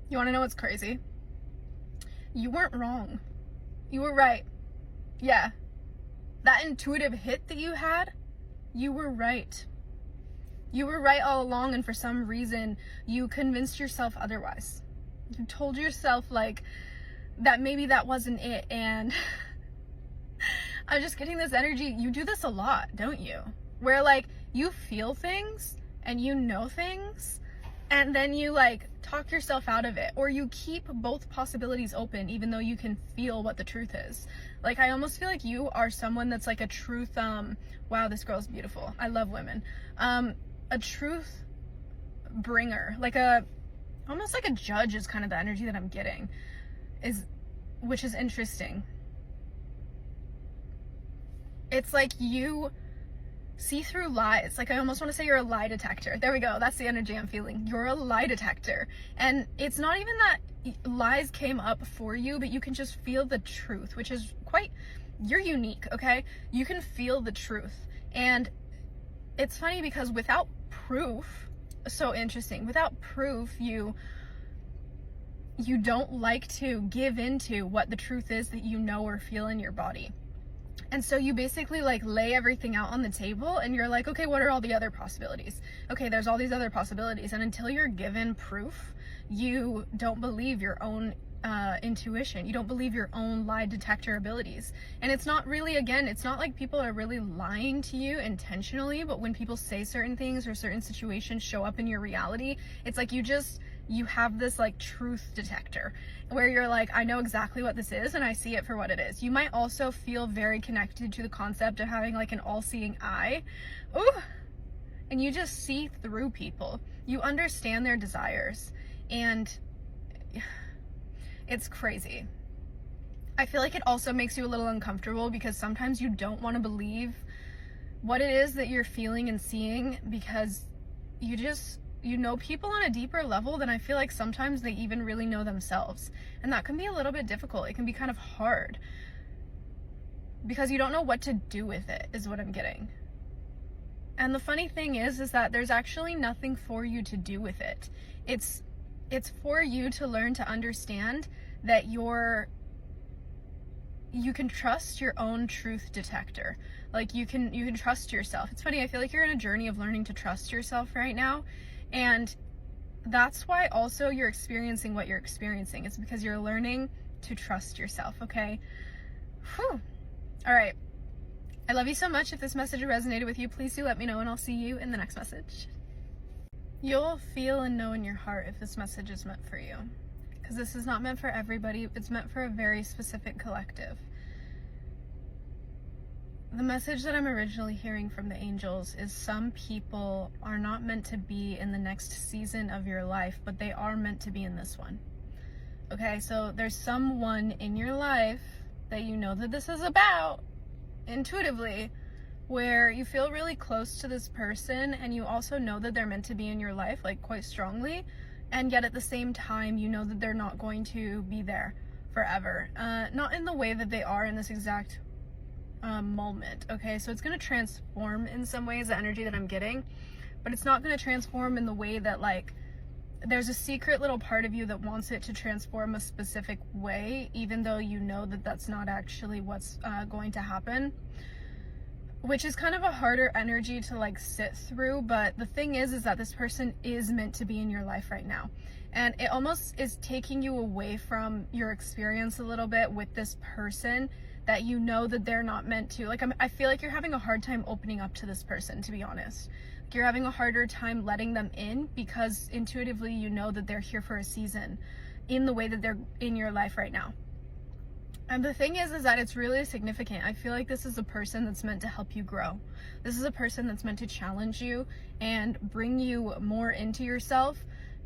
You want to know what's crazy? You weren't wrong. You were right. Yeah. That intuitive hit that you had, you were right. You were right all along, and for some reason, you convinced yourself otherwise. You told yourself, like, that maybe that wasn't it, and I'm just getting this energy. You do this a lot, don't you? Where, like, you feel things, and you know things, and then you, like, talk yourself out of it, or you keep both possibilities open even though you can feel what the truth is. Like, I almost feel like you are someone that's like a truth, wow, this girl's beautiful. I love women. A truth bringer, like almost like a judge is kind of the energy that I'm getting, which is interesting. It's like you see through lies. Like, I almost want to say you're a lie detector. There we go. That's the energy I'm feeling. You're a lie detector. And it's not even that lies came up for you, but you can just feel the truth, which is you're unique, okay? You can feel the truth. And it's funny because without proof, so interesting, without proof, you don't like to give into what the truth is that you know or feel in your body. And so you basically like lay everything out on the table, and you're like, okay, what are all the other possibilities? Okay, there's all these other possibilities. And until you're given proof, you don't believe your own intuition. You don't believe your own lie detector abilities. And it's not really, again, it's not like people are really lying to you intentionally, but when people say certain things or certain situations show up in your reality, it's like you have this like truth detector where you're like, I know exactly what this is and I see it for what it is. You might also feel very connected to the concept of having like an all-seeing eye. Ooh, and you just see through people. You understand their desires, and it's crazy. I feel like it also makes you a little uncomfortable because sometimes you don't want to believe what it is that you're feeling and seeing, because you know people on a deeper level than I feel like sometimes they even really know themselves. And that can be a little bit difficult. It can be kind of hard because you don't know what to do with it, is what I'm getting. And the funny thing is that there's actually nothing for you to do with it. It's for you to learn to understand that you can trust your own truth detector. Like you can trust yourself. It's funny, I feel like you're in a journey of learning to trust yourself right now. And that's why also you're experiencing what you're experiencing. It's because you're learning to trust yourself, okay? Whew. All right. I love you so much. If this message resonated with you, please do let me know, and I'll see you in the next message. You'll feel and know in your heart if this message is meant for you, because this is not meant for everybody. It's meant for a very specific collective. The message that I'm originally hearing from the angels is some people are not meant to be in the next season of your life, but they are meant to be in this one. Okay, so there's someone in your life that you know that this is about intuitively, where you feel really close to this person, and you also know that they're meant to be in your life, like quite strongly, and yet at the same time you know that they're not going to be there forever. Not in the way that they are in this exact moment, okay? So it's going to transform in some ways, the energy that I'm getting, but it's not going to transform in the way that, like, there's a secret little part of you that wants it to transform a specific way, even though you know that that's not actually what's going to happen, which is kind of a harder energy to like sit through. But the thing is that this person is meant to be in your life right now, and it almost is taking you away from your experience a little bit with this person, that you know that they're not meant to. Like, I feel like you're having a hard time opening up to this person, to be honest. Like, you're having a harder time letting them in because intuitively you know that they're here for a season in the way that they're in your life right now. And the thing is that it's really significant. I feel like this is a person that's meant to help you grow. This is a person that's meant to challenge you and bring you more into yourself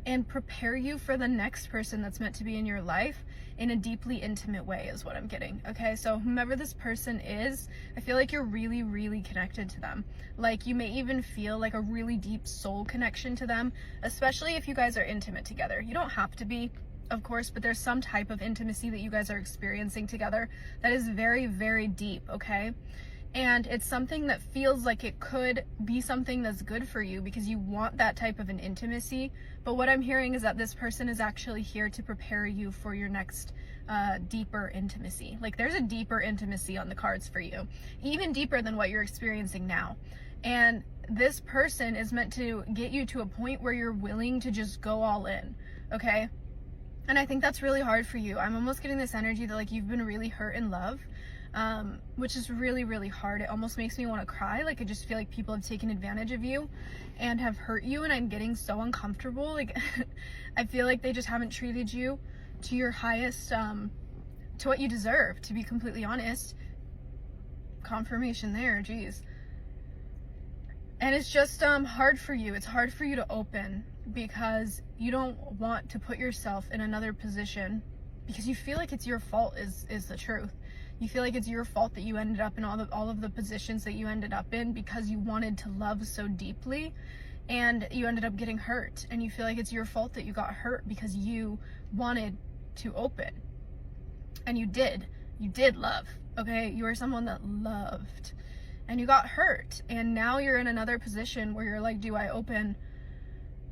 and prepare you for the next person that's meant to be in your life in a deeply intimate way, is what I'm getting. Okay, so whomever this person is, I feel like you're really, really connected to them. Like, you may even feel like a really deep soul connection to them, especially if you guys are intimate together. You don't have to be, of course, but there's some type of intimacy that you guys are experiencing together that is very, very deep, okay? And it's something that feels like it could be something that's good for you because you want that type of an intimacy. But what I'm hearing is that this person is actually here to prepare you for your next deeper intimacy. Like, there's a deeper intimacy on the cards for you, even deeper than what you're experiencing now. And this person is meant to get you to a point where you're willing to just go all in, okay? And I think that's really hard for you. I'm almost getting this energy that like you've been really hurt in love, which is really, really hard. It almost makes me want to cry. Like, I just feel like people have taken advantage of you and have hurt you, and I'm getting so uncomfortable. Like, I feel like they just haven't treated you to your highest, to what you deserve, to be completely honest. Confirmation there, geez. And it's just hard for you. It's hard for you to open because you don't want to put yourself in another position because you feel like it's your fault is the truth. You feel like it's your fault that you ended up in all of the positions that you ended up in because you wanted to love so deeply and you ended up getting hurt, and you feel like it's your fault that you got hurt because you wanted to open. And you did love, okay? You were someone that loved, and you got hurt, and now you're in another position where you're like, do I open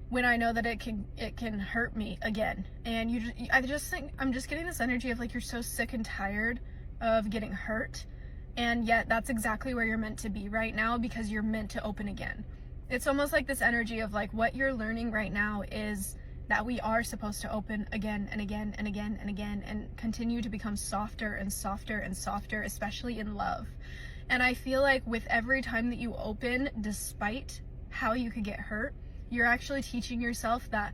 when I know that it can hurt me again? And I just think I'm just getting this energy of like you're so sick and tired of getting hurt, and yet that's exactly where you're meant to be right now because you're meant to open again. It's almost like this energy of like what you're learning right now is that we are supposed to open again and again and again and again and continue to become softer and softer and softer, especially in love. And I feel like with every time that you open, despite how you could get hurt, you're actually teaching yourself that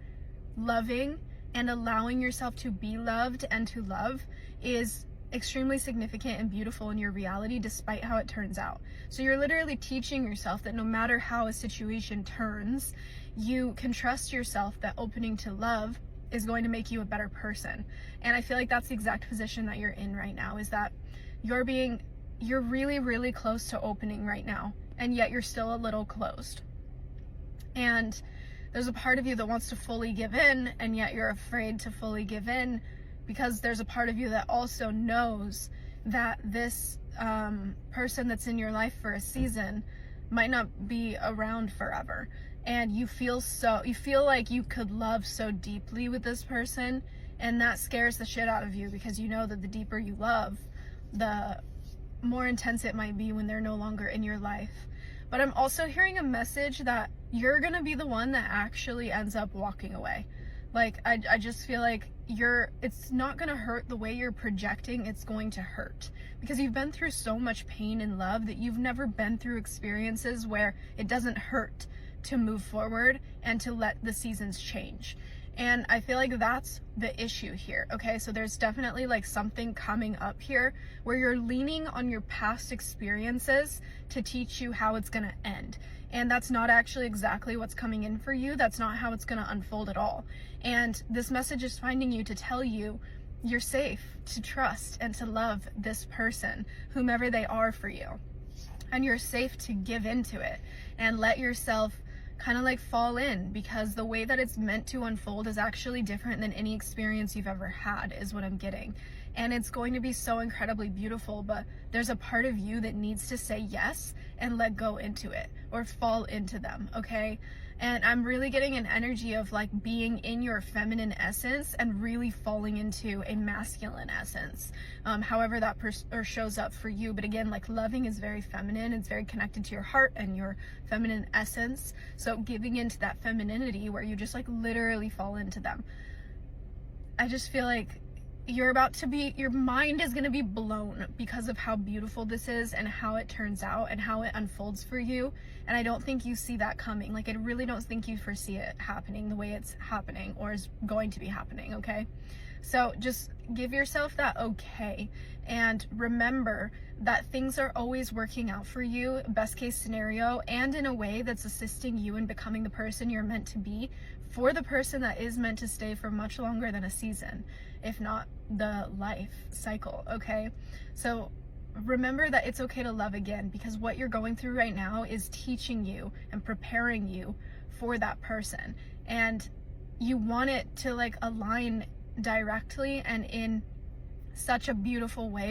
loving and allowing yourself to be loved and to love is extremely significant and beautiful in your reality, despite how it turns out. So you're literally teaching yourself that no matter how a situation turns, you can trust yourself that opening to love is going to make you a better person. And I feel like that's the exact position that you're in right now, is that you're really, really close to opening right now, and yet you're still a little closed. And there's a part of you that wants to fully give in, and yet you're afraid to fully give in because there's a part of you that also knows that this person that's in your life for a season might not be around forever. And you feel like you could love so deeply with this person, and that scares the shit out of you because you know that the deeper you love, the more intense it might be when they're no longer in your life. But I'm also hearing a message that you're gonna be the one that actually ends up walking away. Like, I just feel like it's not gonna hurt the way you're projecting it's going to hurt, because you've been through so much pain and love that you've never been through experiences where it doesn't hurt to move forward and to let the seasons change. And I feel like that's the issue here, okay? So there's definitely like something coming up here where you're leaning on your past experiences to teach you how it's gonna end. And that's not actually exactly what's coming in for you. That's not how it's gonna unfold at all. And this message is finding you to tell you you're safe to trust and to love this person, whomever they are for you. And you're safe to give into it and let yourself kind of like fall in, because the way that it's meant to unfold is actually different than any experience you've ever had, is what I'm getting. And it's going to be so incredibly beautiful, but there's a part of you that needs to say yes and let go into it or fall into them, okay? And I'm really getting an energy of like being in your feminine essence and really falling into a masculine essence, however that shows up for you. But again, like, loving is very feminine. It's very connected to your heart and your feminine essence. So giving into that femininity where you just like literally fall into them. I just feel like your mind is going to be blown because of how beautiful this is and how it turns out and how it unfolds for you. And I don't think you see that coming. Like, I really don't think you foresee it happening the way it's happening or is going to be happening, okay? So just give yourself that okay, and remember that things are always working out for you, best case scenario, and in a way that's assisting you in becoming the person you're meant to be for the person that is meant to stay for much longer than a season, if not the life cycle, okay? So remember that it's okay to love again, because what you're going through right now is teaching you and preparing you for that person. And you want it to like align directly and in such a beautiful way